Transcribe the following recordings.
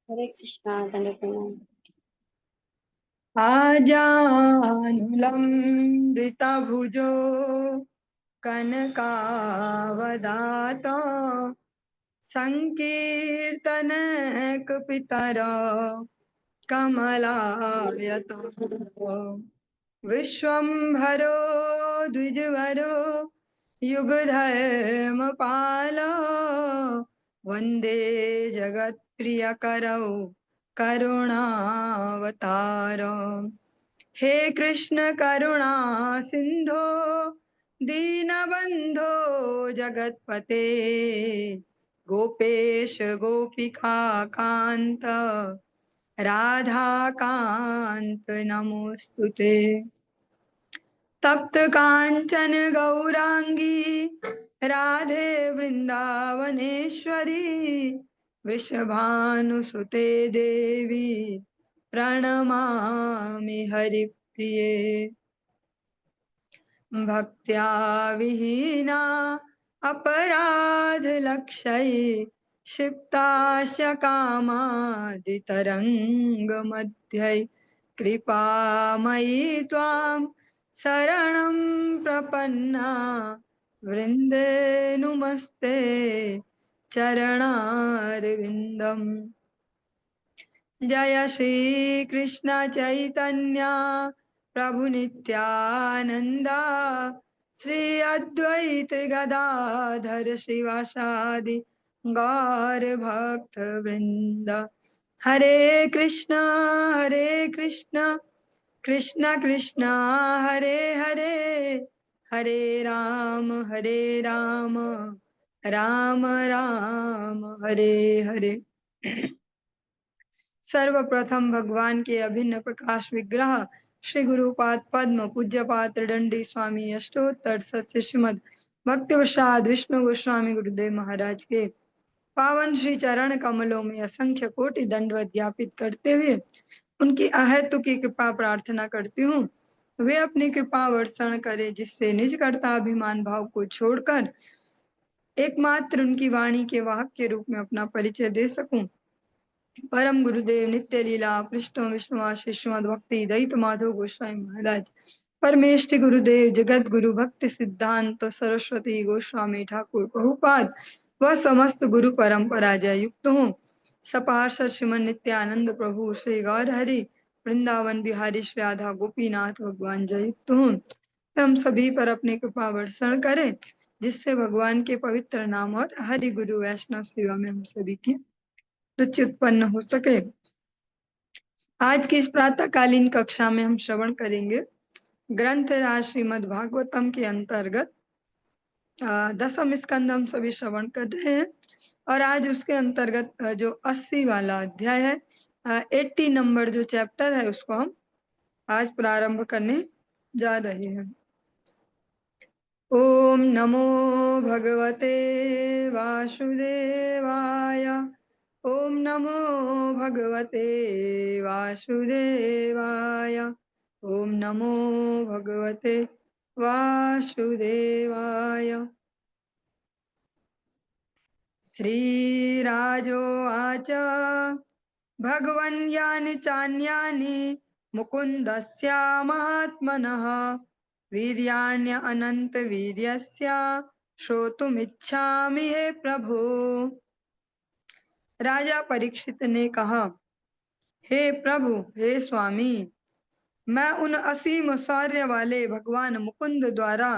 हरे कृष्णा दंड प्रणाम। आजानुलम्बितभुजो कनकावदात संकीर्तनैकपितर कमलायताक्षः विश्वम्भरो द्विजवरो युगधर्मपालो वन्दे जगत्प्रियकरौ करुणावतारो। हे कृष्ण करुणा सिंधो दीनबंधो जगत्पते गोपेश गोपिका कांत राधा कांत नमोस्तुते। तप्त कांचन गौरांगी राधे वृंदावनेश्वरी वृषभानुसुते देवी प्रणमामि हरिप्रिये। भक्त्या विहीना अपराधलक्षये क्षिप्तास्य कामादितरङ्गमध्ये कृपामयि त्वां शरणं प्रपन्ना वृन्दे नुमस्ते चरणारविन्दम्। जय श्री कृष्ण चैतन्य प्रभु नित्यानंदा श्री अद्वैत गदाधर श्रीवासादि गौर भक्त वृंद। हरे कृष्णा कृष्ण कृष्ण हरे हरे हरे राम राम राम हरे हरे। सर्वप्रथम भगवान के अभिन्न प्रकाश विग्रह श्री गुरुपाद पद्म पूज्यपाद त्रिदंडी स्वामी अष्टोत्तर सत्य श्रीमद भक्तिवशाद विष्णु गोस्वामी गुरुदेव महाराज के पावन श्री चरण कमलों में असंख्य कोटि दंडवत ज्ञापित करते हुए उनकी अहेतु की कृपा प्रार्थना करती हूँ। वे अपनी कृपा वर्षण करे जिससे निज कर्ता अभिमान भाव को छोड़कर एकमात्र उनकी वाणी के वाहक के रूप में अपना परिचय दे सकूं। परम गुरुदेव नित्य लीला पृष्ठों विष्णुवासी श्रीमद भक्ति दयित माधव गोस्वामी महाराज परमेष्टि गुरुदेव जगत गुरु भक्ति सिद्धांत सरस्वती गोस्वामी ठाकुर प्रभुपाद व समस्त गुरु परंपरा जय युक्त हूँ। सपार्षद श्रीमन नित्यानंद प्रभु श्री गौर हरि वृंदावन बिहारी श्री राधा गोपीनाथ भगवान जय युक्त हूँ। हम सभी पर अपनी कृपा वर्षण करें जिससे भगवान के पवित्र नाम और हरि गुरु वैष्णव सेवा में हम सभी की रुचि उत्पन्न हो सके। आज की इस प्रातःकालीन कक्षा में हम श्रवण करेंगे ग्रंथ राज श्रीमद् भागवतम के अंतर्गत दसम स्कंद हम सभी श्रवण कर रहे हैं और आज उसके अंतर्गत जो 80 वाला अध्याय है 80 नंबर जो चैप्टर है उसको हम आज प्रारंभ करने जा रहे हैं। ओम नमो भगवते वासुदेवाय ओम नमो भगवते वासुदेवाय ओम नमो भगवते वासुदेवाय। श्रीराजोवाच भगवन् यानि चान्यानि मुकुन्दस्य महात्मनः वीर्याण्य अनंत वीर्यस्य श्रोतुमिच्छामि हे प्रभो। राजा परीक्षित ने कहा, हे प्रभु हे स्वामी, मैं उन असीम शौर्य वाले भगवान मुकुंद द्वारा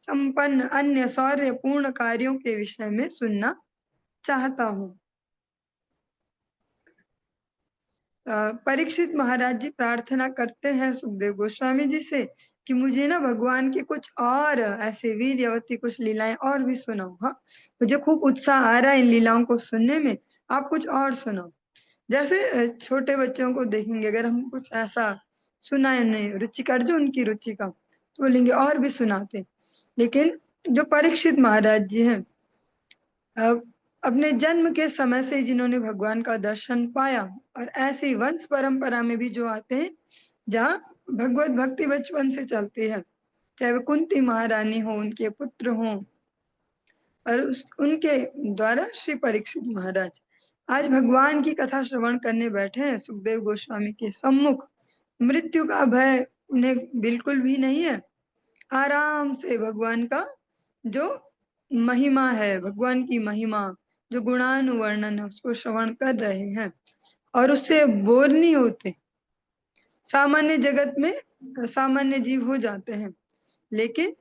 संपन्न अन्य शौर्य पूर्ण कार्यों के विषय में सुनना चाहता हूँ। परीक्षित महाराज जी प्रार्थना करते हैं सुखदेव गोस्वामी जी से कि मुझे ना भगवान की कुछ और ऐसे वीर्यवती कुछ लीलाएं और भी सुनाओ। हाँ, मुझे खूब उत्साह आ रहा है इन लीलाओं को सुनने में, आप कुछ और सुनाओ। जैसे छोटे बच्चों को देखेंगे, अगर हम कुछ ऐसा सुनाए उन्हें रुचि कर जो उनकी रुचि का तो बोलेंगे और भी सुनाते। लेकिन जो परीक्षित महाराज जी हैं अपने जन्म के समय से जिन्होंने भगवान का दर्शन पाया और ऐसी वंश परंपरा में भी जो आते हैं जहाँ भगवत भक्ति बचपन से चलती है, चाहे वो कुंती महारानी हो उनके पुत्र हो और उनके द्वारा श्री परीक्षित महाराज आज भगवान की कथा श्रवण करने बैठे हैं सुखदेव गोस्वामी के सम्मुख। मृत्यु का भय उन्हें बिल्कुल भी नहीं है। आराम से भगवान का जो महिमा है, भगवान की महिमा, जो गुणानुवर्णन है, उसको श्रवण कर रहे हैं और उससे बोर नहीं होते। सामान्य जगत में सामान्य जीव हो जाते हैं, लेकिन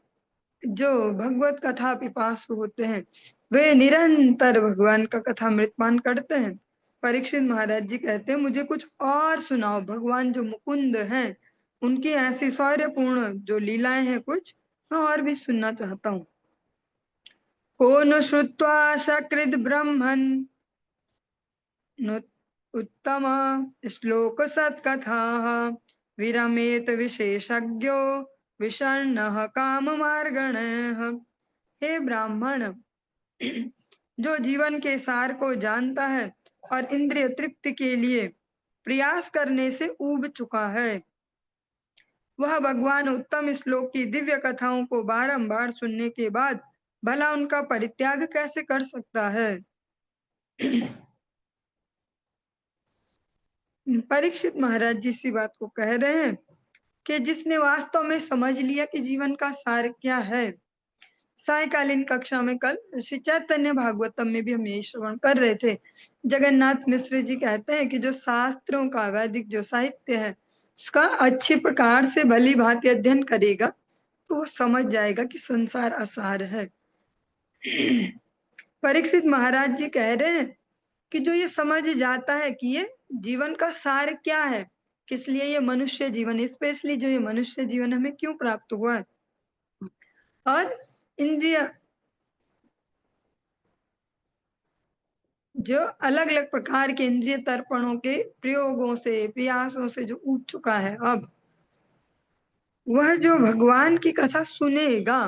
जो भगवत कथा पिपासु होते हैं वे निरंतर भगवान का कथा मृतपान करते हैं। परीक्षित महाराज जी कहते हैं, मुझे कुछ और सुनाओ। भगवान जो मुकुंद हैं, उनकी ऐसी शौर्यपूर्ण जो लीलाएं हैं, कुछ मैं और भी सुनना चाहता हूँ। को न श्रुत्वा सकृद ब्रह्मन् नु उत्तम श्लोक सत्कथाः विरमेत विशेषज्ञो विषण्णः काम मार्गणः। हे ब्राह्मण, जो जीवन के सार को जानता है और इंद्रिय तृप्ति के लिए प्रयास करने से ऊब चुका है, वह भगवान उत्तम श्लोक की दिव्य कथाओं को बारंबार सुनने के बाद भला उनका परित्याग कैसे कर सकता है। परीक्षित महाराज जी इसी बात को कह रहे हैं कि जिसने वास्तव में समझ लिया कि जीवन का सार क्या है। सायकालीन कक्षा में कल श्री चैतन्य भागवतम में भी हम यही श्रवण कर रहे थे। जगन्नाथ मिश्र जी कहते हैं कि जो शास्त्रों का वैदिक जो साहित्य है उसका अच्छी प्रकार से भली भांति अध्ययन करेगा तो वो समझ जाएगा कि संसार असार है। परीक्षित महाराज जी कह रहे हैं कि जो ये समझ जाता है कि ये जीवन का सार क्या है, किस लिए ये मनुष्य जीवन, स्पेशली जो ये मनुष्य जीवन हमें क्यों प्राप्त हुआ है, और इंद्रिय जो अलग अलग प्रकार के इंद्रिय तर्पणों के प्रयोगों से प्रयासों से जो ऊब चुका है, अब वह जो भगवान की कथा सुनेगा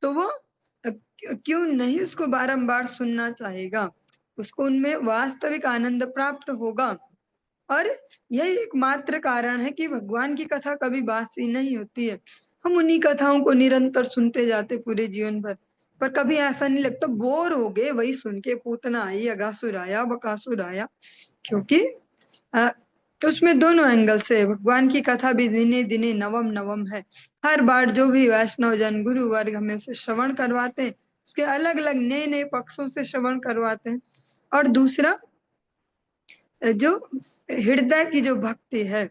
तो वो क्यों नहीं उसको बारंबार सुनना चाहेगा, उसको उनमें वास्तविक आनंद प्राप्त होगा। और यही एकमात्र कारण है कि भगवान की कथा कभी बासी नहीं होती है। हम उन्हीं कथाओं को निरंतर सुनते जाते पूरे जीवन भर, पर कभी ऐसा नहीं लगता बोर हो गए वही सुन के, पूतना आई, अगासुर आया, बकासुर आया। क्योंकि उसमें दोनों एंगल से भगवान की कथा भी दिने दिने नवम नवम है। हर बार जो भी वैष्णव जन गुरु वर्ग हमें उसे श्रवण करवाते हैं, उसके अलग अलग नए नए पक्षों से श्रवण करवाते हैं। और दूसरा, जो हृदय की जो भक्ति है,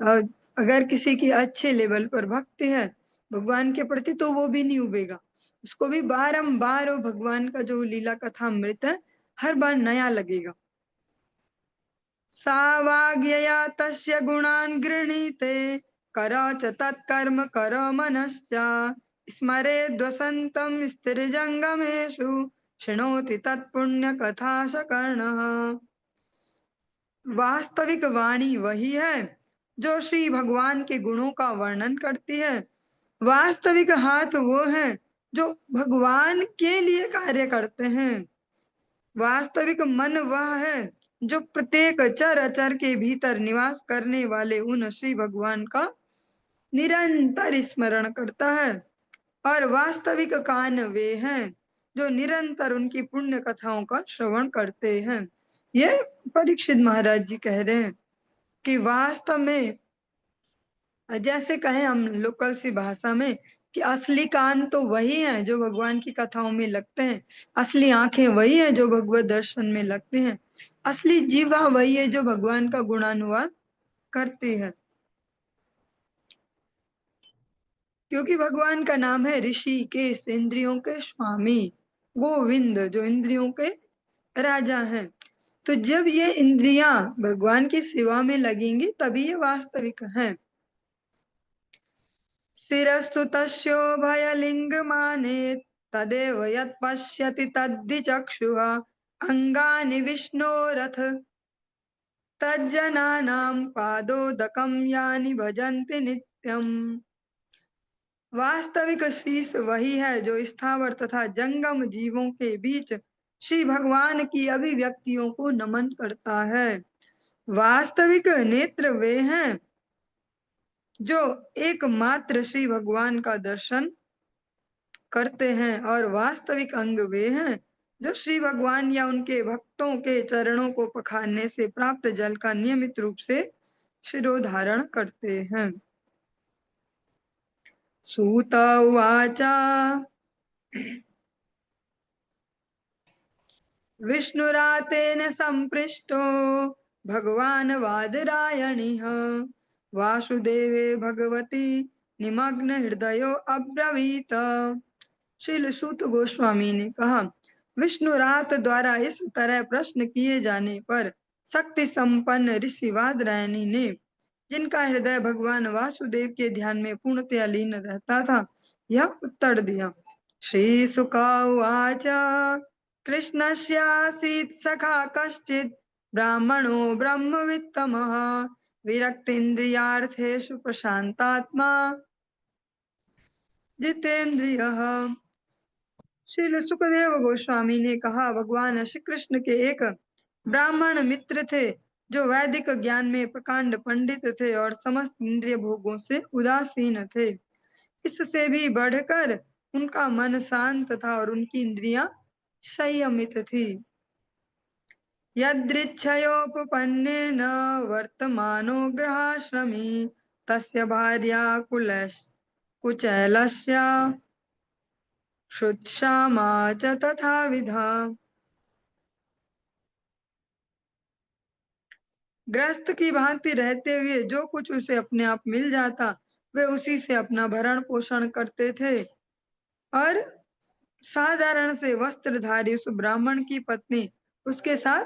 अगर किसी की अच्छे लेवल पर भक्ति है भगवान के प्रति तो वो भी नहीं उबेगा, उसको भी बारंबार वो भगवान का जो लीला कथा अमृत है हर बार नया लगेगा। सा वाग्यया तस्य गुणान् गृणीते कर च तत्कर्म कर मनश्च स्मरेद्वसन्तं स्थिरजंगमेषु शृणोति तत्पुण्य कथा सकर्णः। वास्तविक वाणी वही है जो श्री भगवान के गुणों का वर्णन करती है। वास्तविक हाथ वो है जो भगवान के लिए कार्य करते हैं। वास्तविक मन वह है जो प्रत्येक चर अचर के भीतर निवास करने वाले उन श्री भगवान का निरंतर स्मरण करता है। और वास्तविक कान वे हैं जो निरंतर उनकी पुण्य कथाओं का श्रवण करते हैं। ये परीक्षित महाराज जी कह रहे हैं कि वास्तव में जैसे कहें हम लोकल सी भाषा में कि असली कान तो वही हैं जो भगवान की कथाओं में लगते हैं, असली आंखें वही हैं जो भगवत दर्शन में लगते हैं, असली जीवा वही है जो भगवान का गुणानुवाद करती है। क्योंकि भगवान का नाम है ऋषिकेश, इंद्रियों के स्वामी, गोविंद जो इंद्रियों के राजा हैं। तो जब ये इंद्रियां भगवान की सेवा में लगेंगी तभी ये वास्तविक हैं। शिरस्तु तस्यो भयलिंगमाने तदेव यत् पश्यति तद्धि चक्षुः अंगानि विष्णोरथ तज्जनानां पादोदकं यानि भजन्ति नित्यम्। वास्तविक शीश वही है जो स्थावर तथा जंगम जीवों के बीच श्री भगवान की अभिव्यक्तियों को नमन करता है। वास्तविक नेत्र वे हैं जो एकमात्र श्री भगवान का दर्शन करते हैं, और वास्तविक अंग वे हैं जो श्री भगवान या उनके भक्तों के चरणों को पखारने से प्राप्त जल का नियमित रूप से शिरोधारण करते हैं। सूत उवाच विष्णुरातेन संपृष्टो भगवान् वादरायणिः वासुदेवे भगवती निमग्न हृदयो अब्रवीत। श्रील सूत गोस्वामी ने कहा, विष्णुरात द्वारा इस तरह प्रश्न किए जाने पर शक्ति संपन्न ऋषि वादरायणी ने, जिनका हृदय भगवान वासुदेव के ध्यान में पूर्णतया लीन रहता था, यह उत्तर दिया। श्री सुका उवाच कृष्णस्यासीत् सखा कश्चित् ब्राह्मणो ब्रह्मवित्तमः विरक्तीन्द्रियार्थेषु प्रशान्तात्मा जितेन्द्रियः। श्री सुखदेव गोस्वामी ने कहा, भगवान श्री कृष्ण के एक ब्राह्मण मित्र थे जो वैदिक ज्ञान में प्रकांड पंडित थे और समस्त इंद्रिय भोगों से उदासीन थे। इससे भी बढ़कर उनका मन शांत था और उनकी इंद्रियां संयमित थी। यदृच्छयोपपन्नेन वर्तमानो गृहाश्रमी तस्य भार्या कुचैलस्य शुच्छामा च तथाविधा। गृहस्थ की भांति रहते हुए जो कुछ उसे अपने आप मिल जाता, वे उसी से अपना भरण पोषण करते थे। और साधारण से वस्त्रधारी उस ब्राह्मण की पत्नी उसके साथ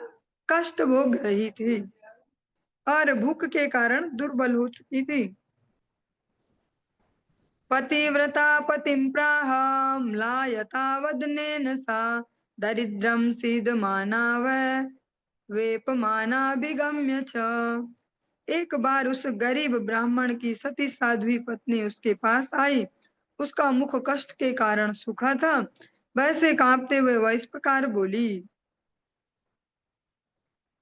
कष्ट भोग रही थी और भूख के कारण दुर्बल हो चुकी थी। पतिव्रता पतिं प्राह म्लायता वदनेन सा दरिद्रम सीदमाना वेपमानाभिगम्य च। एक बार उस गरीब ब्राह्मण की सती साध्वी पत्नी उसके पास आई। उसका मुख कष्ट के कारण सूखा था। वैसे कांपते हुए वह इस प्रकार बोली,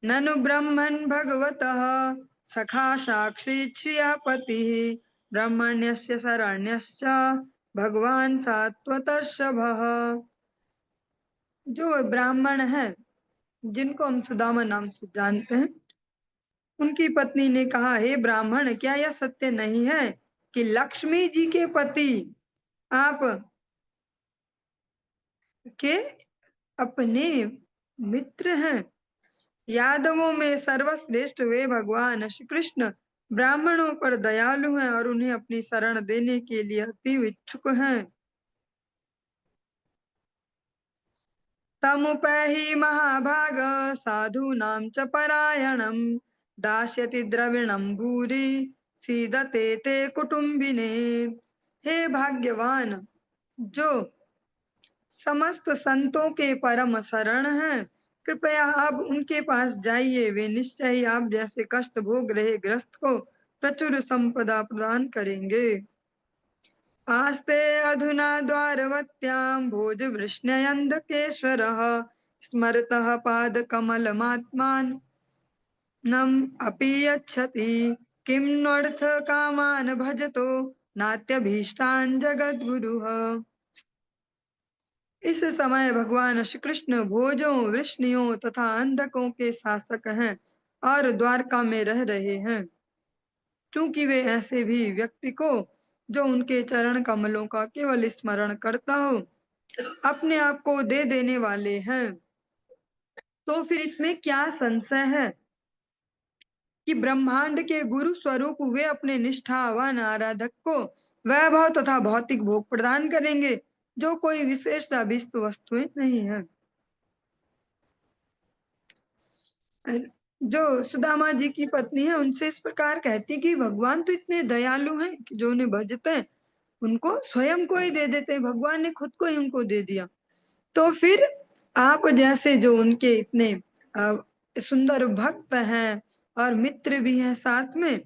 ननु ब्रह्मन् भगवतः सखा साक्षी श्रिया पतिः ब्रह्मण्यस्य शरण्यश्च भगवान सात्वतर्षभः। जो ब्राह्मण है, जिनको हम सुदामा नाम से जानते हैं, उनकी पत्नी ने कहा, हे ब्राह्मण, क्या यह सत्य नहीं है कि लक्ष्मी जी के पति आप के अपने मित्र हैं? यादवों में सर्वश्रेष्ठ वे भगवान श्री कृष्ण ब्राह्मणों पर दयालु हैं और उन्हें अपनी शरण देने के लिए अति इच्छुक हैं। तमुपैहि महाभाग साधूनां च परायणं दास्यति द्रविणं भूरि सीदते ते कुटुंबिने। हे भाग्यवान, जो समस्त संतों के परम शरण हैं, कृपया आप उनके पास जाइए। वे निश्चय ही आप जैसे कष्ट भोग रहे ग्रस्त को प्रचुर संपदा प्रदान करेंगे। आस्ते अधुना द्वारवत्यां भोजवृष्ण्यन्धकेश्वरः स्मरतः पादकमलमात्मानम् अपि यच्छति किं न्वर्थ कामान् भजतो नात्यभीष्टान् जगद्गुरुः। इस समय भगवान श्री कृष्ण भोजों, वृष्णियों तथा अंधकों के शासक हैं और द्वारका में रह रहे हैं। क्योंकि वे ऐसे भी व्यक्ति को जो उनके चरण कमलों का केवल स्मरण करता हो अपने आप को दे देने वाले हैं। तो फिर इसमें क्या संशय है कि ब्रह्मांड के गुरु स्वरूप वे अपने निष्ठावान आराधक को वैभव तथा भौतिक भोग प्रदान करेंगे, जो कोई विशेष अभिष्ट वस्तुएं नहीं है। जो सुदामा जी की पत्नी है, उनसे इस प्रकार कहती कि भगवान तो इतने दयालु हैं कि जो उन्हें भजते हैं उनको स्वयं को ही दे देते हैं। भगवान ने खुद को ही उनको दे दिया। तो फिर आप जैसे जो उनके इतने सुंदर भक्त हैं और मित्र भी हैं साथ में,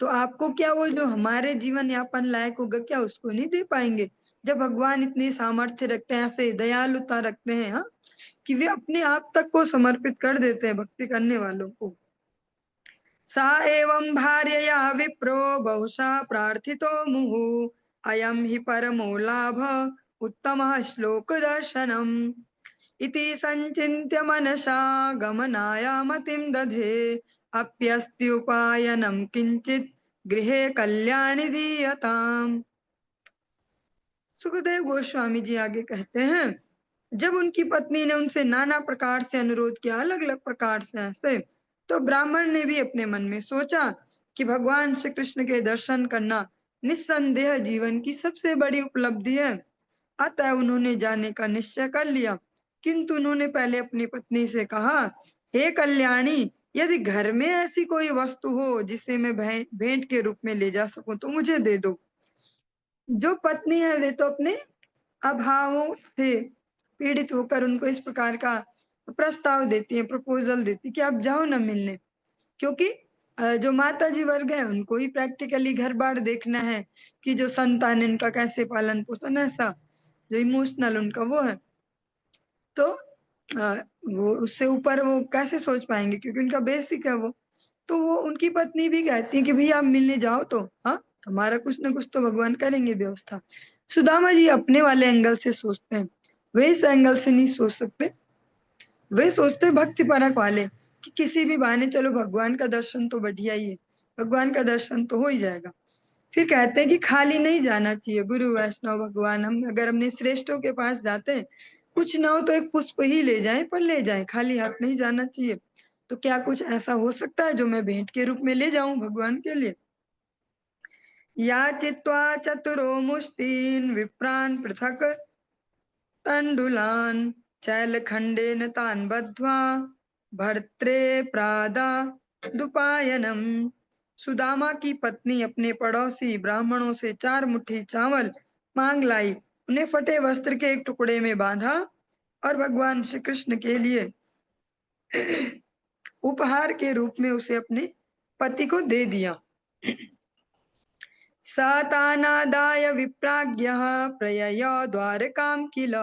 तो आपको क्या वो जो हमारे जीवन यापन लायक होगा, क्या उसको नहीं दे पाएंगे? जब भगवान इतनी सामर्थ्य रखते हैं, ऐसे दयालुता रखते हैं, हाँ, कि वे अपने आप तक को समर्पित कर देते हैं भक्ति करने वालों को। सा एवं भार्यया विप्रो बहुशा प्रार्थितो मुहुः अयं हि परमो लाभ उत्तमः श्लोक दर्शनम्। इति संचिन्त्य मनसा गमनाय मतिं दधे अप्यस्त्युपायनं किंचित गृहे कल्याणी दीयताम्। सुखदेव गोस्वामी जी आगे कहते हैं, जब उनकी पत्नी ने उनसे नाना प्रकार से अनुरोध किया, अलग अलग प्रकार से ऐसे, तो ब्राह्मण ने भी अपने मन में सोचा कि भगवान श्री कृष्ण के दर्शन करना निस्संदेह जीवन की सबसे बड़ी उपलब्धि है। अतः उन्होंने जाने का निश्चय कर लिया, किंतु उन्होंने पहले अपनी पत्नी से कहा, हे कल्याणी, यदि घर में ऐसी कोई वस्तु हो जिसे मैं भेंट के रूप में ले जा सकूं तो मुझे दे दो। जो पत्नी है वे तो अपने अभावों से पीड़ित होकर उनको इस प्रकार का प्रस्ताव देती है, प्रपोजल देती है कि आप जाओ ना मिलने, क्योंकि जो माता जी वर्ग है उनको ही प्रैक्टिकली घर बार देखना है कि जो संतान इनका कैसे पालन पोषण, ऐसा जो इमोशनल उनका वो है, तो वो उससे ऊपर वो कैसे सोच पाएंगे, क्योंकि उनका बेसिक है वो। तो वो उनकी पत्नी भी कहती है कि भैया आप मिलने जाओ तो हाँ, हमारा कुछ ना कुछ तो भगवान करेंगे व्यवस्था। सुदामा जी अपने वाले एंगल से सोचते हैं, वे इस एंगल से नहीं सोच सकते। वे सोचते भक्ति परक वाले कि किसी भी बहाने चलो भगवान का दर्शन तो बढ़िया ही है, भगवान का दर्शन तो हो ही जाएगा। फिर कहते हैं कि खाली नहीं जाना चाहिए, गुरु वैष्णव भगवान, हम अगर अपने श्रेष्ठों के पास जाते हैं, कुछ ना हो तो एक पुष्प ही ले जाएं, पर ले जाएं, खाली हाथ नहीं जाना चाहिए। तो क्या कुछ ऐसा हो सकता है जो मैं भेंट के रूप में ले जाऊं भगवान के लिए? याचित्वा चतुरो मुष्टीन् विप्रान् पृथक् तण्डुलान् चैलखण्डेन तान् बद्ध्वा भर्त्रे प्रादादुपायनम्। सुदामा की पत्नी अपने पड़ोसी ब्राह्मणों से 4 मुट्ठी चावल मांग लाई, उन्हें फटे वस्त्र के एक टुकड़े में बांधा और भगवान श्री कृष्ण के लिए उपहार के रूप में उसे अपने पति को दे दिया। सातानादाय विप्राज्ञः प्रययो द्वारकां किल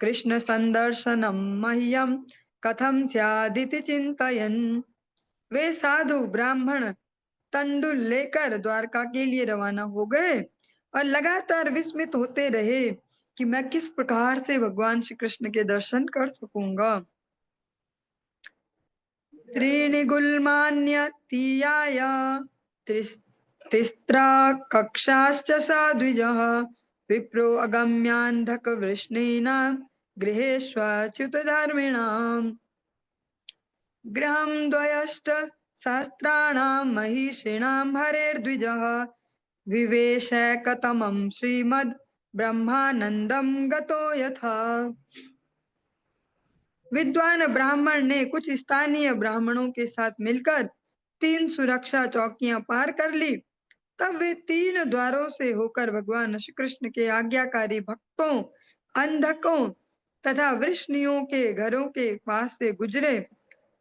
कृष्ण संदर्शनम मह्यम कथम स्यादिति चिंतयन्। वे साधु ब्राह्मण तंडुल लेकर द्वारका के लिए रवाना हो गए और लगातार विस्मित होते रहे कि मैं किस प्रकार से भगवान श्री कृष्ण के दर्शन कर सकूंगा। त्रीणि गुल्मान्यतीयाय तिस्रा कक्षाश्च स द्विजः विप्रो अगम्यान्धकवृष्णीनां गृहेष्वच्युतधर्मिणाम्। गृहं द्वयश्च सहस्राणां महिषीणां हरेर्द्विजः विवेशैकतमं श्रीमद् ब्रह्मानंदं गतो यथा। विद्वान ब्राह्मण ने कुछ स्थानीय ब्राह्मणों के साथ मिलकर 3 सुरक्षा चौकियां पार कर ली। तब वे 3 द्वारों से होकर भगवान श्री कृष्ण के आज्ञाकारी भक्तों, अंधकों तथा वृष्णियों के घरों के पास से गुजरे,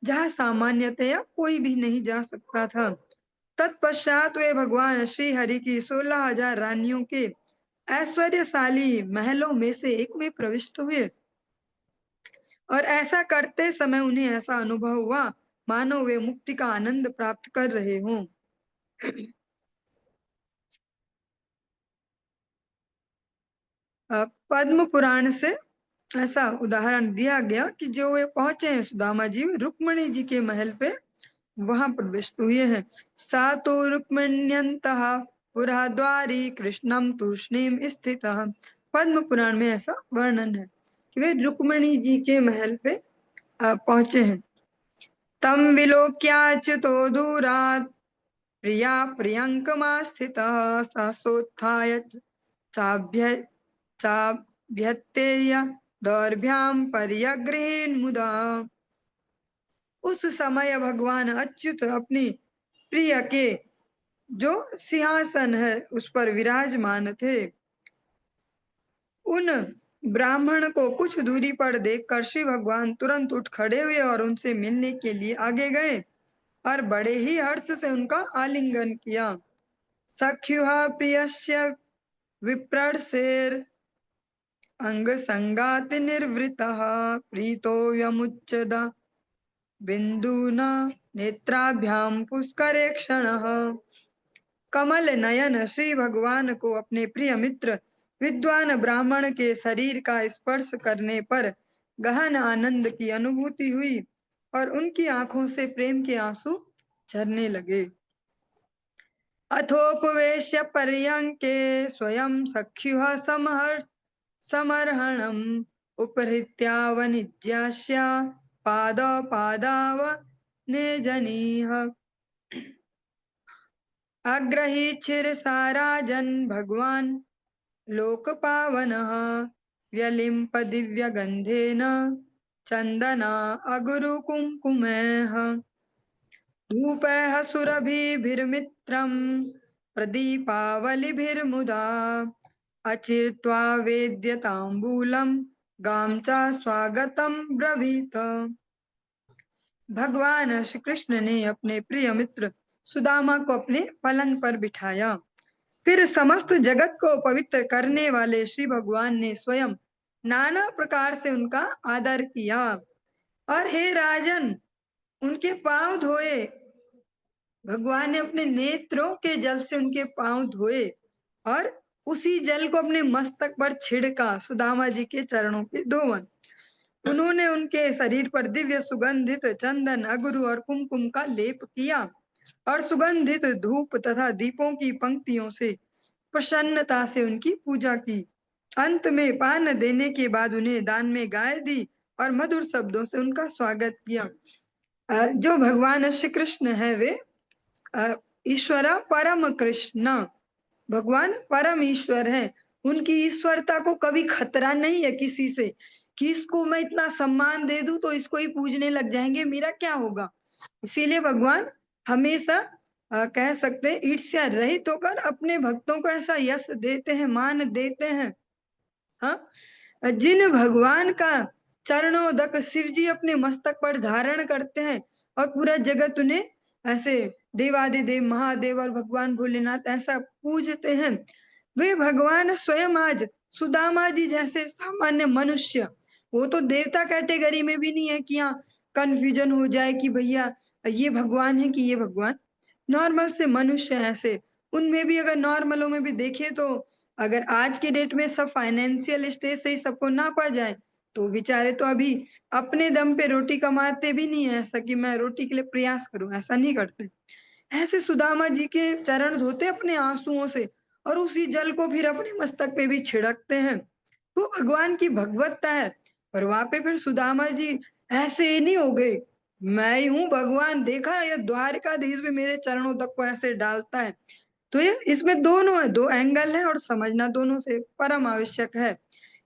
जहाँ सामान्यतया कोई भी नहीं जा सकता था। तत्पश्चात वे भगवान श्री हरि की 16,000 रानियों के ऐश्वर्यशाली महलों में से एक में प्रविष्ट हुए, और ऐसा करते समय उन्हें ऐसा अनुभव हुआ मानो वे मुक्ति का आनंद प्राप्त कर रहे हों। पद्म पुराण से ऐसा उदाहरण दिया गया कि जो वे पहुंचे हैं सुदामा जी रुक्मणी जी के महल पे, वहां प्रविष्ट हुए हैं। सातो रुक्मण्यन्तः पुरा द्वारी कृष्णम तूष्णीम स्थितः। पद्म पुराण में ऐसा वर्णन है कि वे रुक्मणी जी के महल पे पहुंचे हैं। तम विलोक्याच्युतो दूरात् प्रिया प्रियंकमास्थितः सहसोत्थाय चाभ्यतेय दौर्भ्यां पर्यगृहीन् मुदा। उस समय भगवान अच्युत अपनी प्रिय के जो सिंहासन है उस पर विराजमान थे। उन ब्राह्मण को कुछ दूरी पर देखकर श्री भगवान तुरंत उठ खड़े हुए और उनसे मिलने के लिए आगे गए और बड़े ही हर्ष से उनका आलिंगन किया। सख्युहा प्रियस्य विप्रसेर अंग संगाति निर्वृतः प्रीतो यमुच्चदा बिंदुना नेत्राभ्याम पुष्करे क्षणः। कमल नयन श्री भगवान को अपने प्रिय मित्र विद्वान ब्राह्मण के शरीर का स्पर्श करने पर गहन आनंद की अनुभूति हुई और उनकी आंखों से प्रेम के आंसू झरने लगे। अथोपवेश्य पर्यंके स्वयं सख्युः समर्हणम् उपहृत्यावनिज्यास्य पादावनेजनीः अग्रहीच्छिरसाराजन् भगवान् लोकपावनः व्यलिम्प दिव्यगन्धेन चन्दना अगुरुकुङ्कुमैः धूपैः सुरभिभिर्मित्रम् प्रदीपावलिभिर्मुदा अचिर्त्वा वेद्यताम्बूलम् गां च स्वागतम् ब्रवीत। भगवान श्री कृष्ण ने अपने प्रिय मित्र सुदामा को अपने पलंग पर बिठाया। फिर समस्त जगत को पवित्र करने वाले श्री भगवान ने स्वयं नाना प्रकार से उनका आदर किया और हे राजन उनके पांव धोए। भगवान ने अपने नेत्रों के जल से उनके पांव धोए और उसी जल को अपने मस्तक पर छिड़का। सुदामा जी के चरणों के धोवन। उन्होंने उनके शरीर पर दिव्य सुगंधित चंदन अगुरु और कुमकुम का लेप किया और सुगंधित धूप तथा दीपों की पंक्तियों से प्रसन्नता से उनकी पूजा की। अंत में पान देने के बाद उन्हें दान में गाय दी और मधुर शब्दों से उनका स्वागत किया। जो भगवान श्री कृष्ण है वे ईश्वर परम कृष्ण, भगवान परम ईश्वर है। उनकी ईश्वरता को कभी खतरा नहीं है किसी से कि इसको मैं इतना सम्मान दे दूं तो इसको ही पूजने लग जाएंगे, मेरा क्या होगा। इसीलिए भगवान हमेशा कह सकते हैं ईर्ष्या रहित होकर अपने भक्तों को ऐसा यश देते हैं, मान देते हैं। हाँ, जिन भगवान का चरणोदक शिव जी अपने मस्तक पर धारण करते हैं और पूरा जगत उन्हें ऐसे देवादिदेव महादेव और भगवान भोलेनाथ ऐसा पूजते हैं, वे भगवान स्वयं आज सुदामा जी जैसे सामान्य मनुष्य, वो तो देवता कैटेगरी में भी नहीं है कि यहाँ कंफ्यूजन हो जाए कि भैया ये भगवान है कि ये भगवान, नॉर्मल से मनुष्य ऐसे। उनमें भी अगर नॉर्मलों में भी देखे तो अगर आज के डेट में सब फाइनेंशियल स्टेज से ही सबको नापा जाए तो बेचारे तो अभी अपने दम पे रोटी कमाते भी नहीं है। ऐसा कि मैं रोटी के लिए प्रयास करूं, ऐसा नहीं करते। ऐसे सुदामा जी के चरण धोते अपने आंसुओं से और उसी जल को फिर अपने मस्तक पे भी छिड़कते हैं। तो भगवान की भगवत्ता है। और वहां पे फिर सुदामा जी ऐसे ही नहीं हो गए, मैं ही हूँ भगवान, देखा ये द्वारकाधीश भी मेरे चरणों तक को ऐसे डालता है। तो ये इसमें दोनों है, दो एंगल है और समझना दोनों से परम आवश्यक है।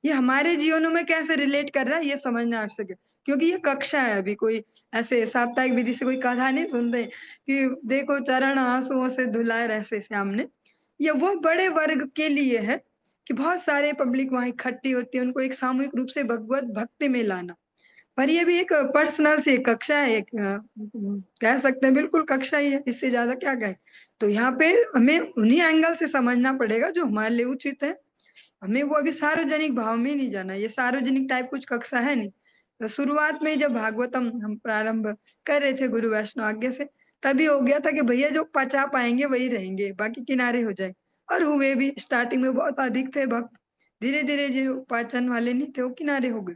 ये हमारे जीवनों में कैसे रिलेट कर रहा है ये समझना आवश्यक है, क्योंकि ये कक्षा है। अभी कोई ऐसे साप्ताहिक विधि से कोई कथा नहीं सुन रहे कि देखो चरण आंसुओं से धुलाए ऐसे श्याम ने। ये वो बड़े वर्ग के लिए है कि बहुत सारे पब्लिक वहां इकट्ठी होती है, उनको एक सामूहिक रूप से भगवत भक्ति में लाना। पर ये भी एक पर्सनल सी कक्षा है, एक कह सकते हैं बिल्कुल कक्षा ही है, इससे ज्यादा क्या कहें। तो यहाँ पे हमें उन्हीं एंगल से समझना पड़ेगा जो हमारे लिए उचित है। हमें वो अभी सार्वजनिक भाव में नहीं जाना, ये सार्वजनिक टाइप कुछ कक्षा है नहीं। तो शुरुआत में जब भागवतम हम प्रारंभ कर रहे थे गुरु वैष्णव आज्ञा से, तभी हो गया था कि भैया जो पचा पाएंगे वही रहेंगे, बाकी किनारे हो जाए। और हुए भी, स्टार्टिंग में बहुत अधिक थे भक्त, धीरे धीरे जो पाचन वाले नहीं थे वो किनारे हो गए।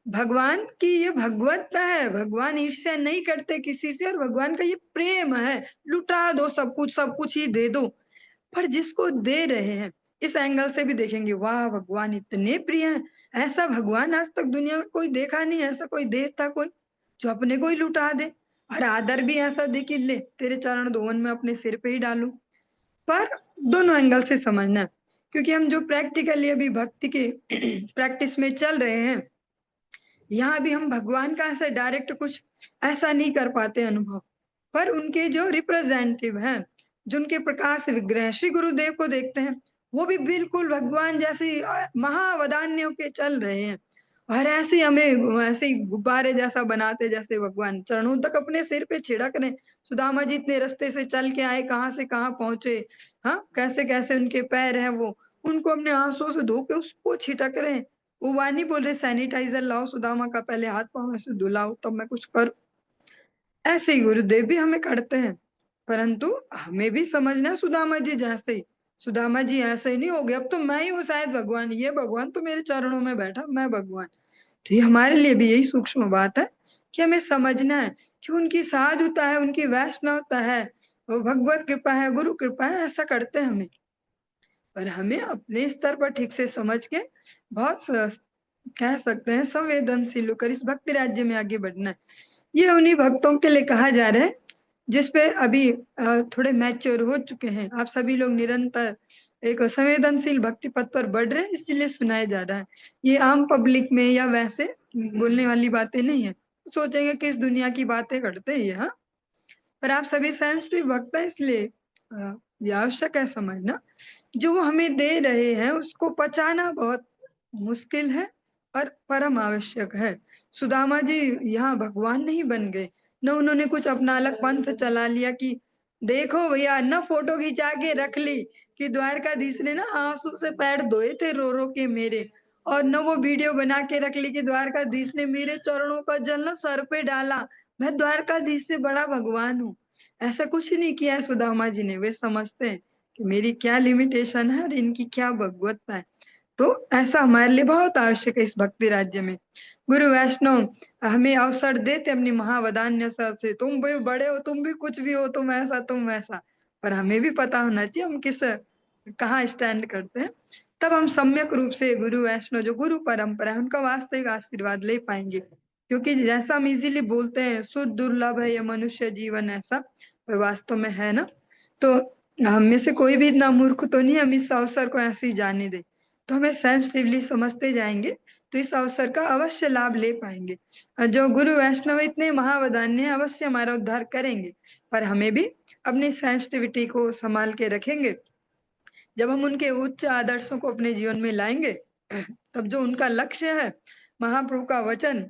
भगवान की ये भगवत्ता है, भगवान ईर्ष्या नहीं करते किसी से और भगवान का ये प्रेम है। लुटा दो सब कुछ ही दे दो। पर जिसको दे रहे हैं इस एंगल से भी देखेंगे, वाह भगवान इतने प्रिय हैं। ऐसा भगवान आज तक दुनिया में कोई देखा नहीं, ऐसा कोई देवता कोई जो अपने को ही लुटा दे। और आदर भी ऐसा दे कि ले तेरे चरण धोवन में अपने सिर पे ही डालूं। पर दोनों एंगल से समझना, क्योंकि हम जो प्रैक्टिकली अभी भक्ति के प्रैक्टिस में चल रहे हैं, यहाँ भी हम भगवान का ऐसा डायरेक्ट कुछ ऐसा नहीं कर पाते अनुभव। पर उनके जो रिप्रेजेंटेटिव हैं, जिनके प्रकाश विग्रह श्री गुरुदेव को देखते हैं, वो भी बिल्कुल भगवान जैसे महावदान्यों के चल रहे हैं। और ऐसे हमें ऐसे ही गुब्बारे जैसा बनाते, जैसे भगवान चरणों तक अपने सिर पे छिड़क रहे। सुदामा जी इतने रास्ते से चल के आए, कहाँ से कहाँ पहुंचे, हाँ कैसे कैसे उनके पैर हैं, वो उनको अपने आंसुओं से धो के उसको छिटक रहे हैं। वो वानी बोल रहे सैनिटाइजर लाओ सुदामा का, पहले हाथ पांव ऐसे धुलाओ तब मैं कुछ करूं। ऐसे ही गुरुदेव भी हमें करते हैं, परंतु हमें भी समझना सुदामा जी जैसे ही सुदामा जी ऐसे ही नहीं हो गए, अब तो मैं ही हूँ शायद भगवान, ये भगवान तो मेरे चरणों में बैठा, मैं भगवान। तो ये हमारे लिए भी यही सूक्ष्म बात है कि हमें समझना है कि उनकी साधुता है, उनकी वैष्णवता है, वो भगवत कृपा है, गुरु कृपा है, ऐसा करते हैं हमें। पर हमें अपने स्तर पर ठीक से समझ के बहुत कह सकते हैं संवेदनशील होकर इस भक्ति राज्य में आगे बढ़ना है। ये उन्हीं भक्तों के लिए कहा जा रहा है जिसपे अभी थोड़े मैच्योर हो चुके हैं। आप सभी लोग निरंतर एक संवेदनशील भक्ति पथ पर बढ़ रहे हैं, इसलिए सुनाया जा रहा है। ये आम पब्लिक में या वैसे बोलने वाली बातें नहीं है। सोचेंगे किस दुनिया की बातें करते हैं ये, हाँ। पर आप सभी सेंसिटिव भक्त हैं, इसलिए ये आवश्यक है समझना, जो वो हमें दे रहे हैं उसको पचाना बहुत मुश्किल है और परम आवश्यक है। सुदामा जी यहाँ भगवान नहीं बन गए, न उन्होंने कुछ अपना अलग पंथ चला लिया कि देखो भैया, न फोटो खिंचा के रख ली कि द्वारकाधीश ने ना आंसू से पैर धोए थे रो रो के मेरे, और न वो वीडियो बना के रख ली कि द्वारकाधीश ने मेरे चरणों का जल न सर पे डाला, मैं द्वारकाधीश से बड़ा भगवान हूँ। ऐसा कुछ नहीं किया है सुदामा जी ने। वे समझते हैं कि मेरी क्या लिमिटेशन है और इनकी क्या भगवत्ता है। तो ऐसा हमारे लिए बहुत आवश्यक है इस भक्ति राज्य में। गुरु वैष्णव हमें अवसर देते अपनी महावदान्य से, तुम भी बड़े हो, तुम भी कुछ भी हो, तुम ऐसा तुम वैसा, पर हमें भी पता होना चाहिए हम किस कहाँ स्टैंड करते हैं। तब हम सम्यक रूप से गुरु वैष्णव जो गुरु परंपरा है उनका वास्तविक आशीर्वाद ले पाएंगे। क्योंकि जैसा हम इजीली बोलते हैं शुद्ध दुर्लभ है ये मनुष्य जीवन, ऐसा पर वास्तव में है ना। तो हम में से कोई भी इतना मूर्ख तो नहीं हम इस अवसर को ऐसे ही जाने दे। तो हमें सेंसिटिवली समझते जाएंगे तो इस अवसर का अवश्य लाभ ले पाएंगे। जो गुरु वैष्णव इतने महावदान्य है, अवश्य हमारा उद्धार करेंगे, पर हमें भी अपनी सेंसिटिविटी को संभाल के रखेंगे। जब हम उनके उच्च आदर्शों को अपने जीवन में लाएंगे, तब जो उनका लक्ष्य है, महाप्रभु का वचन,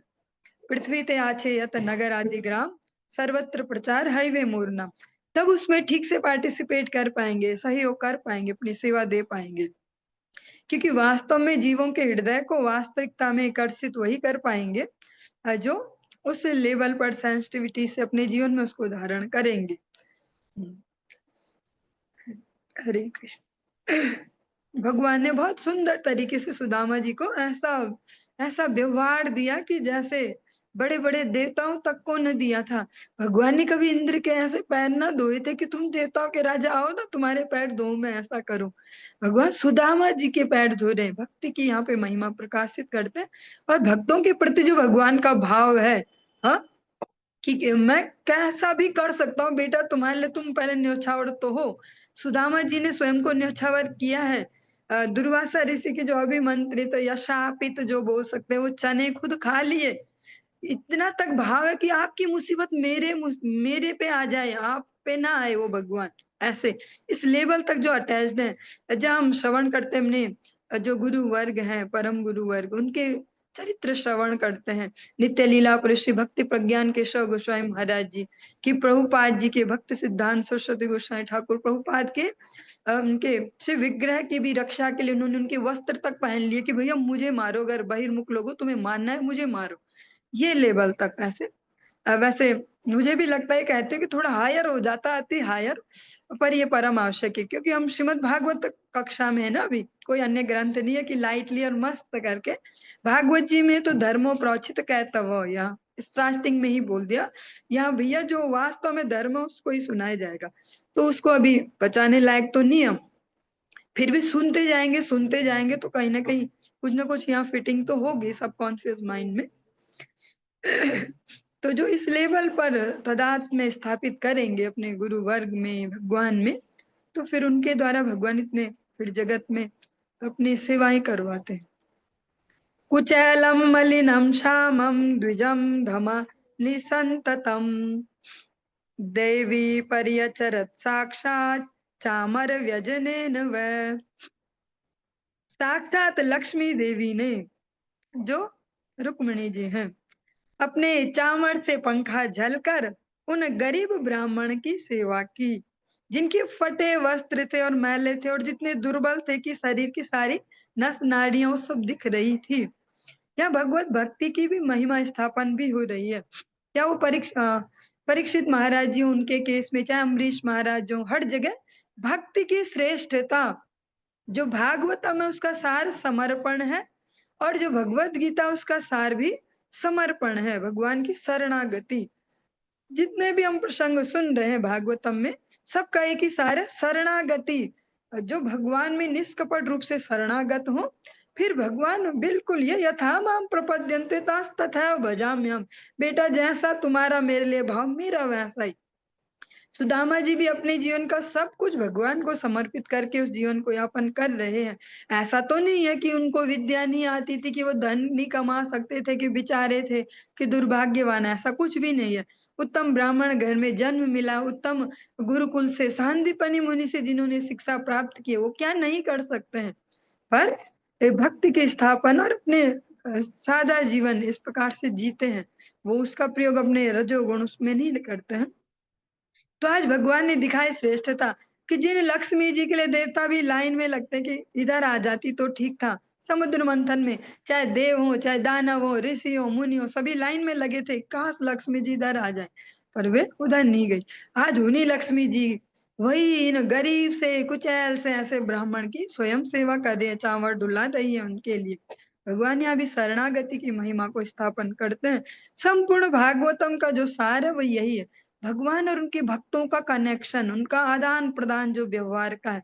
पृथ्वी ते आछे यत नगर आदि ग्राम, सर्वत्र प्रचार हाईवे मोरना, तब उसमें ठीक से पार्टिसिपेट कर पाएंगे, सहयोग कर पाएंगे, अपनी सेवा दे पाएंगे। क्योंकि वास्तव में जीवों के हृदय को वास्तविकता में आकर्षित वही कर पाएंगे जो उस लेवल पर सेंसिटिविटी से अपने जीवन में उसको धारण करेंगे। हरे कृष्ण। भगवान ने बहुत सुंदर तरीके से सुदामा जी को ऐसा ऐसा व्यवहार दिया कि जैसे बड़े बड़े देवताओं तक को न दिया था। भगवान ने कभी इंद्र के ऐसे पैर ना धोए थे कि तुम देवताओं के राजा आओ ना तुम्हारे पैर धो, मैं ऐसा करूं। भगवान सुदामा जी के पैर धो रहे हैं, भक्ति की यहाँ पे महिमा प्रकाशित करते हैं। और भक्तों के प्रति जो भगवान का भाव है, हाँ, कि मैं कैसा भी कर सकता हूँ बेटा तुम्हारे लिए, तुम पहले न्योछावर तो हो। सुदामा जी ने स्वयं को न्योछावर किया है। दुर्वासा ऋषि के जो अभिमंत्रित या शापित जो बोल सकते हैं वो चने खुद खा लिए। इतना तक भाव है कि आपकी मुसीबत मेरे पे आ जाए, आप पे ना आए वो भगवान, ऐसे इस लेवल तक जो अटैच्ड है। जब हम श्रवण करते हैं हमने जो गुरु वर्ग है, परम गुरु वर्ग, उनके चरित्र श्रवण करते हैं। नित्य लीला पुरुष श्री भक्ति प्रज्ञान केशव गोस्वामी महाराज जी की, प्रभुपाद जी के भक्त सिद्धांत सरस्वती गोस्वामी ठाकुर प्रभुपाद के उनके शिव विग्रह की भी रक्षा के लिए उन्होंने उनके वस्त्र तक पहन लिए कि भैया मुझे मारो, अगर बहिर्मुख लोगों तुम्हें मानना है मुझे मारो, ये लेवल तक। ऐसे वैसे मुझे भी लगता है, कहते हैं कि थोड़ा हायर हो जाता, अति हायर, पर ये परम आवश्यक है। क्योंकि हम श्रीमद् भागवत कक्षा में है ना, अभी कोई अन्य ग्रंथ नहीं है कि लाइटली और मस्त करके। भागवत जी में तो धर्मो प्रोचित कहता वो, यहाँ स्टार्टिंग में ही बोल दिया, यहाँ भैया जो वास्तव में धर्म है उसको ही सुनाया जाएगा। तो उसको अभी बचाने लायक तो नहीं हम, फिर भी सुनते जाएंगे तो कहीं ना कुछ यहाँ फिटिंग तो होगी सबकॉन्शियस माइंड में। तो जो इस लेवल पर तदात्म में स्थापित करेंगे अपने गुरु वर्ग में, भगवान में, तो फिर उनके द्वारा भगवान इतने फिर जगत में अपनी सेवाएं करवाते हैं। कुचैलम मलिनम श्यामम द्विजम धमालि संततम, देवी पर्यचरत साक्षात चामर व्यजनेन वै। साक्षात लक्ष्मी देवी ने, जो रुक्मिणी जी हैं, अपने चामर से पंखा झलकर उन गरीब ब्राह्मण की सेवा की, जिनके फटे वस्त्र थे और मैले थे और जितने दुर्बल थे कि शरीर की सारी नस नाड़ियां सब दिख रही थी। यहाँ भगवत भक्ति की भी महिमा स्थापन भी हो रही है। क्या वो परीक्षित महाराज जी, उनके केस में चाहे अम्बरीश महाराज जो, हर जगह भक्ति की श्रेष्ठता, जो भागवतम है उसका सार समर्पण है, और जो भगवत गीता उसका सार भी समर्पण है, भगवान की शरणागति। जितने भी हम प्रसंग सुन रहे हैं भागवतम में, सबका एक ही सार है, शरणागति। जो भगवान में निष्कपट रूप से शरणागत हो, फिर भगवान बिल्कुल ये यथा माम प्रपद्यन्ते तास तथा भजाम्यहम्, बेटा जैसा तुम्हारा मेरे लिए भाव, मेरा वैसा ही। सुदामा जी भी अपने जीवन का सब कुछ भगवान को समर्पित करके उस जीवन को यापन कर रहे हैं। ऐसा तो नहीं है कि उनको विद्या नहीं आती थी, कि वो धन नहीं कमा सकते थे, कि बेचारे थे, कि दुर्भाग्यवान, ऐसा कुछ भी नहीं है। उत्तम ब्राह्मण घर में जन्म मिला, उत्तम गुरुकुल से सांदीपनि मुनि से जिन्होंने शिक्षा प्राप्त की, वो क्या नहीं कर सकते हैं। पर भक्ति के स्थापन और अपने सादा जीवन इस प्रकार से जीते हैं, वो उसका प्रयोग अपने रजोगुण उसमें नहीं करते हैं। तो आज भगवान ने दिखाई श्रेष्ठता, कि जिन लक्ष्मी जी के लिए देवता भी लाइन में लगते हैं, कि इधर आ जाती तो ठीक था। समुद्र मंथन में चाहे देव हो, चाहे दानव हो, ऋषि हो, मुनि हो, सभी लाइन में लगे थे, काश लक्ष्मी जी इधर आ जाए, पर वे उधर नहीं गई। आज उन्हीं लक्ष्मी जी वही इन गरीब से, कुचैल से ऐसे ब्राह्मण की स्वयं सेवा कर रही है, चावल डुला रही है उनके लिए। भगवान यहाँ भी शरणागति की महिमा को स्थापन करते हैं। संपूर्ण भागवतम का जो सार है वो यही है, भगवान और उनके भक्तों का कनेक्शन, उनका आदान प्रदान जो व्यवहार का है।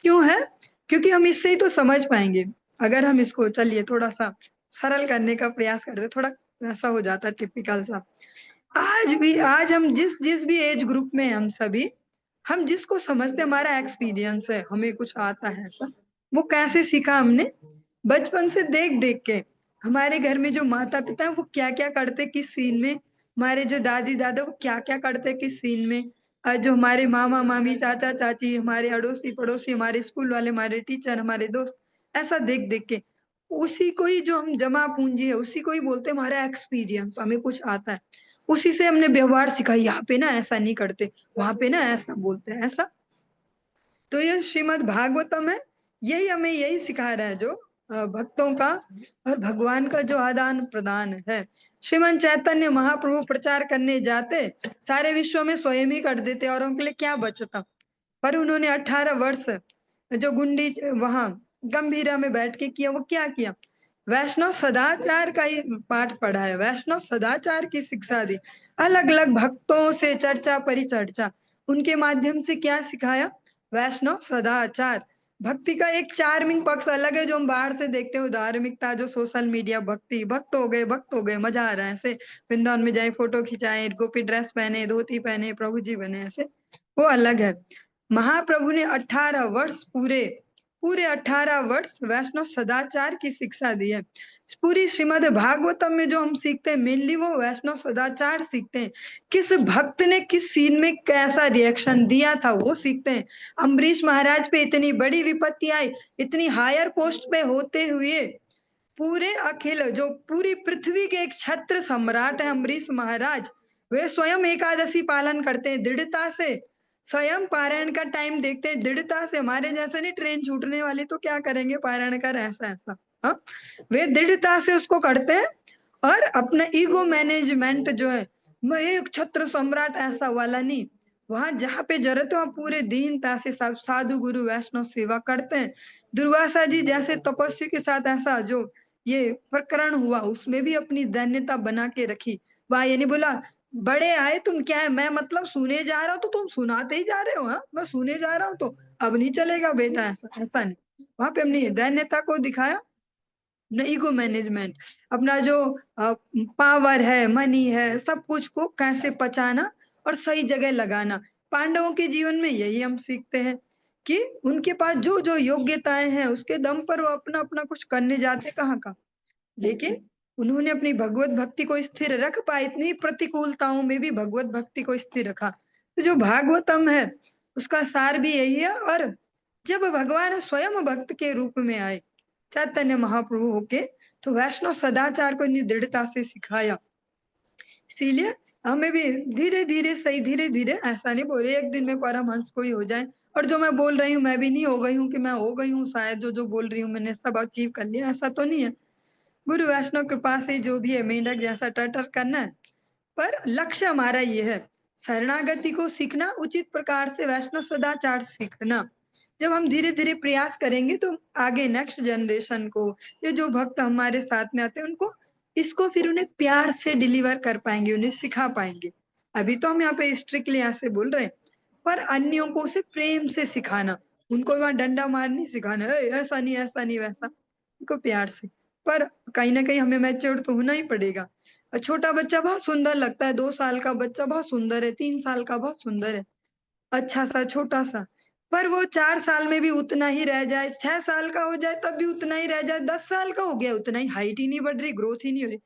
क्यों है? क्योंकि हम इससे ही तो समझ पाएंगे। अगर हम इसको चलिए थोड़ा सा सरल करने का प्रयास करते, थोड़ा ऐसा हो जाता है टिपिकल सा। आज हम जिस जिस भी एज ग्रुप में हैं, हम सभी, हम जिसको समझते हमारा एक्सपीरियंस है, हमें कुछ आता है ऐसा, वो कैसे सीखा हमने? बचपन से देख देख के। हमारे घर में जो माता पिता है वो क्या क्या करते किस सीन में, हमारे जो दादी दादा वो क्या क्या करते किस सीन में, जो हमारे मामा मामी चाचा चाची, हमारे अड़ोसी पड़ोसी, हमारे स्कूल वाले, हमारे टीचर, हमारे दोस्त, ऐसा देख देख के उसी को ही जो हम जमा पूंजी है, उसी को ही बोलते हैं हमारा एक्सपीरियंस, हमें कुछ आता है, उसी से हमने व्यवहार सीखा, यहाँ पे ना ऐसा नहीं करते, वहां पे ना ऐसा बोलते हैं, ऐसा। तो ये श्रीमद् भागवतम है, यही हमें यही सिखा रहा है, जो भक्तों का और भगवान का जो आदान प्रदान है। श्रीमन चैतन्य महाप्रभु प्रचार करने जाते, सारे विश्व में स्वयं ही कर देते और उनके लिए क्या बचता। पर उन्होंने 18 वर्ष जो गुंडी वहां गंभीरा में बैठ के किया, वो क्या किया? वैष्णव सदाचार का ही पाठ पढ़ा है, वैष्णव सदाचार की शिक्षा दी, अलग अलग भक्तों से चर्चा परिचर्चा, उनके माध्यम से क्या सिखाया? वैष्णव सदाचार। भक्ति का एक चार्मिंग पक्ष अलग है, जो हम बाहर से देखते हो, धार्मिकता, जो सोशल मीडिया भक्ति, भक्त हो गए भक्त हो गए, मजा आ रहा है, ऐसे वृंदावन में जाए फोटो खिंचाए, गोपी ड्रेस पहने, धोती पहने, प्रभु जी बने, ऐसे वो अलग है। महाप्रभु ने 18 वर्ष पूरे पूरे 18 वर्ष वैष्णव सदाचार की शिक्षा दी है। पूरी श्रीमद् भागवतम में जो हम सीखते हैं, मेनली वो वैष्णव सदाचार सीखते हैं। किस भक्त ने किस सीन में कैसा रिएक्शन दिया था वो सीखते हैं। अम्बरीश महाराज पे इतनी बड़ी विपत्ति आई, इतनी हायर पोस्ट पे होते हुए, पूरे अखिल जो पूरी पृथ्वी के एक छत्र सम्राट है अम्बरीश महाराज, वे स्वयं एकादशी पालन करते हैं दृढ़ता से, स्वयं पारायण का टाइम देखते हैं दृढ़ता से। हमारे जैसे नहीं ट्रेन छूटने वाली तो क्या करेंगे, पारायण कर ऐसा ऐसा, हाँ, वे दृढ़ता से उसको करते हैं। और अपना ईगो मैनेजमेंट जो है, मैं एक छत्र सम्राट ऐसा वाला नहीं, वहां जहाँ पे जरूरत है वहां पूरे दीनता से सब साधु गुरु वैष्णव सेवा करते हैं। दुर्वासा जी जैसे तपस्वी के साथ ऐसा जो ये प्रकरण हुआ, उसमें भी अपनी दैन्यता बना के रखी। वहां ये नहीं बोला बड़े आए तुम क्या है, मैं मतलब सुने जा रहा हूँ तो तुम सुनाते ही जा रहे हो, हाँ मैं सुने जा रहा हूँ तो अब नहीं चलेगा बेटा, ऐसा ऐसा नहीं। वहां पे हमने दैन्यता को दिखाया, अपना ईगो मैनेजमेंट, अपना जो पावर है, मनी है, सब कुछ को कैसे पचाना और सही जगह लगाना। पांडवों के जीवन में यही हम सीखते हैं, कि उनके पास जो जो योग्यताएं हैं उसके दम पर वो अपना अपना कुछ करने जाते कहाँ का, लेकिन उन्होंने अपनी भगवत भक्ति को स्थिर रख पाए, इतनी प्रतिकूलताओं में भी भगवत भक्ति को स्थिर रखा। तो जो भागवतम है उसका सार भी यही है। और जब भगवान स्वयं भक्त के रूप में आए चैतन्य महाप्रभु होके, तो वैष्णव सदाचार को इतनी दृढ़ता से सिखाया। इसीलिए हमें भी धीरे धीरे सही, धीरे धीरे, ऐसा नहीं बोल रहे एक दिन में परमहंस कोई हो जाए, और जो मैं बोल रही हूँ मैं भी नहीं हो गई हूँ, कि मैं हो गई हूँ शायद, जो जो बोल रही हूँ मैंने सब अचीव कर लिया, ऐसा तो नहीं है। गुरु वैष्णव कृपा से जो भी है मेंढक जैसा टटर करना है, पर लक्ष्य हमारा ये है, शरणागति को सीखना, उचित प्रकार से वैष्णव सदाचार सीखना। जब हम धीरे धीरे प्रयास करेंगे तो आगे नेक्स्ट जनरेशन को, ये जो भक्त हमारे साथ में आते हैं उनको, इसको फिर उन्हें प्यार से डिलीवर कर पाएंगे, उन्हें सिखा पाएंगे। अभी तो हम यहाँ पे स्ट्रिक्टली यहाँ से बोल रहे हैं, पर अन्यों को उसे प्रेम से सिखाना, उनको वहां डंडा मार नहीं सिखाना, ऐसा नहीं ऐसा नहीं वैसा, उनको प्यार से। पर कहीं ना कहीं हमें मैच्योर तो होना ही पड़ेगा। छोटा बच्चा बहुत सुंदर लगता है, 2 साल का बच्चा बहुत सुंदर है, 3 साल का बहुत सुंदर है, अच्छा सा छोटा सा, पर वो 4 साल में भी उतना ही रह जाए, 6 साल का हो जाए तब भी उतना ही रह जाए, 10 साल का हो गया उतना ही, हाइट ही नहीं बढ़ रही, ग्रोथ ही नहीं हो रही,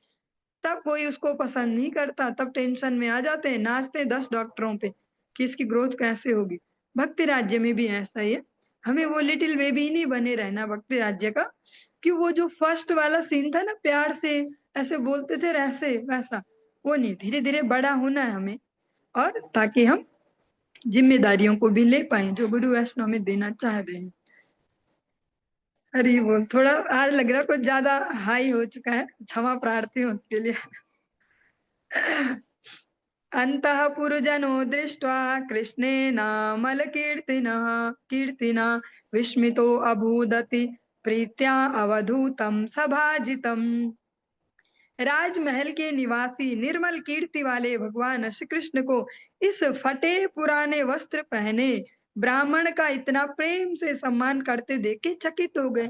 तब कोई उसको पसंद नहीं करता, तब टेंशन में आ जाते हैं, नाचते हैं 10 डॉक्टरों पे कि इसकी ग्रोथ कैसे होगी। भक्ति राज्य में भी ऐसा ही है, हमें वो लिटिल बेबी ही नहीं बने रहना भक्ति राज्य का, कि वो जो फर्स्ट वाला सीन था ना, प्यार से ऐसे बोलते थे ऐसे वैसा, वो नहीं, धीरे धीरे बड़ा होना है हमें, और ताकि हम जिम्मेदारियों को भी ले पाए जो गुरु वैष्णव में देना चाह रहे हैं। हरी बोल। थोड़ा आज लग रहा है कुछ ज्यादा हाई हो चुका है, क्षमा प्रार्थी हूँ उसके लिए। अंतः पुरजनो दृष्ट्वा कृष्णेनामलकीर्तिनः कीर्तिना विस्मितो अभूदति प्रीत्या अवधूतं सभाजितम्। राजमहल के निवासी निर्मल कीर्ति वाले भगवान श्री कृष्ण को इस फटे पुराने वस्त्र पहने ब्राह्मण का इतना प्रेम से सम्मान करते देख के चकित हो गए।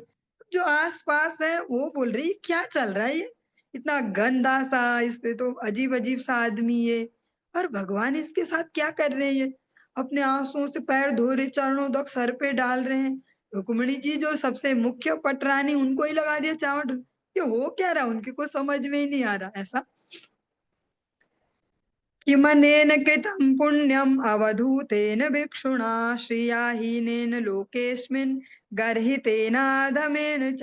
जो आसपास है वो बोल रही क्या चल रहा है ये, इतना गंदा सा, इससे तो अजीब अजीब सा आदमी ये, और भगवान इसके साथ क्या कर रहे हैं, ये अपने आंसुओं से पैर धो रहे, चरणों तक सर पे डाल रहे हैं। रुक्मिणी जी जो सबसे मुख्य पटरानी, उनको ही लगा दिया चावट, ये हो क्या रहा, उनके को समझ में ही नहीं आ रहा ऐसा। किमनेन कृतं पुण्यम अवधूतेन भिक्षुणा श्रियाहीनेन लोकेस्मिन् गर्हितेनाधमेन च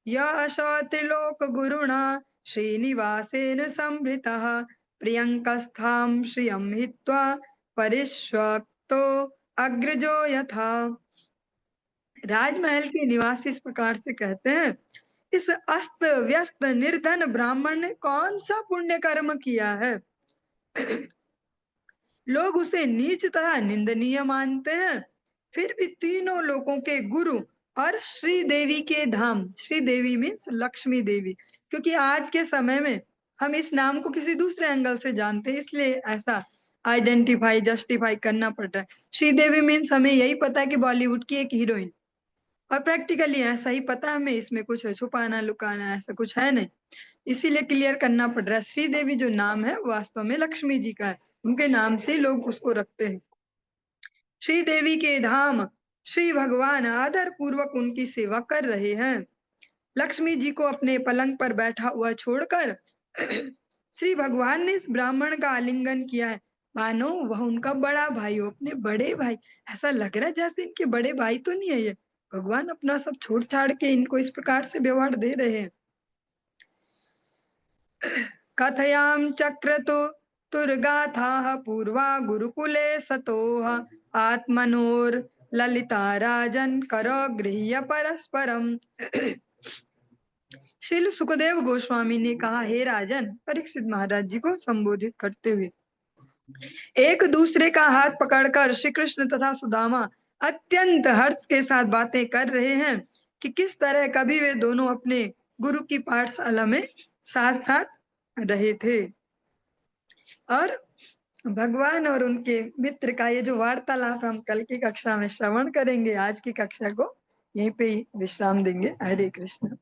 यशो त्रिलोकगुरुणा श्रीनिवासेन संभृतः प्रियङ्कस्थां श्रियं हित्वा परिष्वक्तो अग्रजो यथा। राजमहल के निवासी इस प्रकार से कहते हैं, इस अस्त व्यस्त निर्धन ब्राह्मण ने कौन सा पुण्य कर्म किया है, लोग उसे नीच तथा निंदनीय मानते हैं, फिर भी तीनों लोगों के गुरु और श्री देवी के धाम, श्री देवी मीन्स लक्ष्मी देवी, क्योंकि आज के समय में हम इस नाम को किसी दूसरे एंगल से जानते हैं, इसलिए ऐसा आइडेंटिफाई जस्टिफाई करना पड़ रहा है। श्री देवी मीन्स हमें यही पता है कि बॉलीवुड की एक हीरोइन, और प्रैक्टिकली ऐसा ही पता हमें, इसमें कुछ छुपाना लुकाना ऐसा कुछ है नहीं, इसीलिए क्लियर करना पड़ रहा है। श्री देवी जो नाम है वास्तव में लक्ष्मी जी का है, उनके नाम से लोग उसको रखते हैं। श्री देवी के धाम श्री भगवान आदर पूर्वक उनकी सेवा कर रहे हैं। लक्ष्मी जी को अपने पलंग पर बैठा हुआ छोड़कर श्री भगवान ने इस ब्राह्मण का आलिंगन किया है, मानो वह उनका बड़ा भाई हो, अपने बड़े भाई, ऐसा लग रहा है जैसे इनके बड़े भाई तो नहीं है ये, भगवान अपना सब छोड़ छाड़ के इनको इस प्रकार से व्यवहार दे रहे हैं। कथयाम चक्रतु तुर्गाथाः पूर्वा गुरुकुले सतोः आत्मनोर ललिता राजन करो गृह्य परस्परम। श्रील सुखदेव गोस्वामी ने कहा, हे राजन, परीक्षित महाराज जी को संबोधित करते हुए, एक दूसरे का हाथ पकड़कर श्री कृष्ण तथा सुदामा अत्यंत हर्ष के साथ बातें कर रहे हैं कि किस तरह कभी वे दोनों अपने गुरु की पाठशाला में साथ साथ रहे थे। और भगवान और उनके मित्र का ये जो वार्तालाप हम कल की कक्षा में श्रवण करेंगे, आज की कक्षा को यहीं पे ही विश्राम देंगे। हरे कृष्ण।